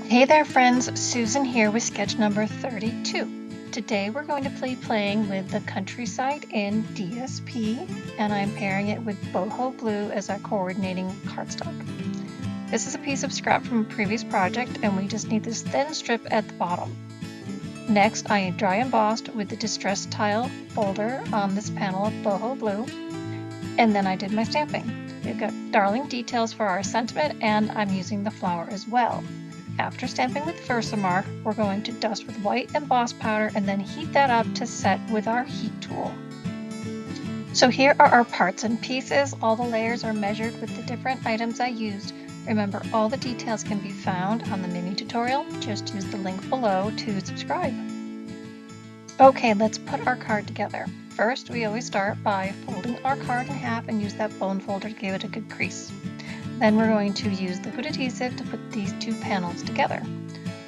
Hey there friends, Susan here with sketch number 32. Today we're going to be playing with the countryside in DSP, and I'm pairing it with boho blue as our coordinating cardstock. This is a piece of scrap from a previous project and we just need this thin strip at the bottom. Next I dry embossed with the distress tile folder on this panel of boho blue, and then I did my stamping. We've got darling details for our sentiment and I'm using the flower as well. After stamping with Versamark, we're going to dust with white emboss powder and then heat that up to set with our heat tool. So here are our parts and pieces. All the layers are measured with the different items I used. Remember, all the details can be found on the mini tutorial. Just use the link below to subscribe. Okay, let's put our card together. First, we always start by folding our card in half and use that bone folder to give it a good crease. Then we're going to use liquid adhesive to put these two panels together.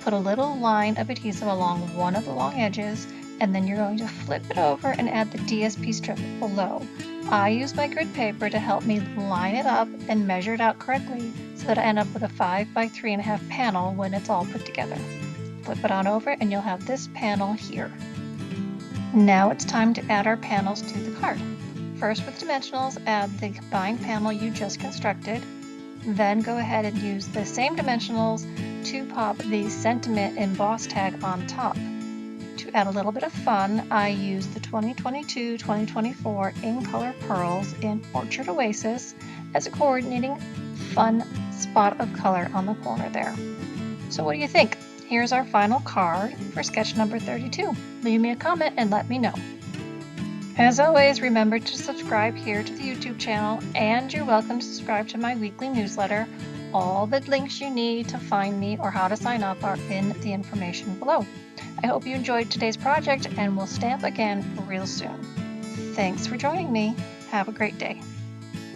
Put a little line of adhesive along one of the long edges, and then you're going to flip it over and add the DSP strip below. I use my grid paper to help me line it up and measure it out correctly so that I end up with a 5 by 3.5 panel when it's all put together. Flip it on over and you'll have this panel here. Now it's time to add our panels to the card. First, with dimensionals, add the combined panel you just constructed. Then go ahead and use the same dimensionals to pop the sentiment emboss tag on top. To add a little bit of fun, I used the 2022-2024 in color pearls in Orchard Oasis as a coordinating fun spot of color on the corner there. So what do you think? Here's our final card for sketch number 32. Leave me a comment and let me know. As always, remember to subscribe here to the YouTube channel, and you're welcome to subscribe to my weekly newsletter. All the links you need to find me or how to sign up are in the information below. I hope you enjoyed today's project and we'll stamp again real soon. Thanks for joining me. Have a great day.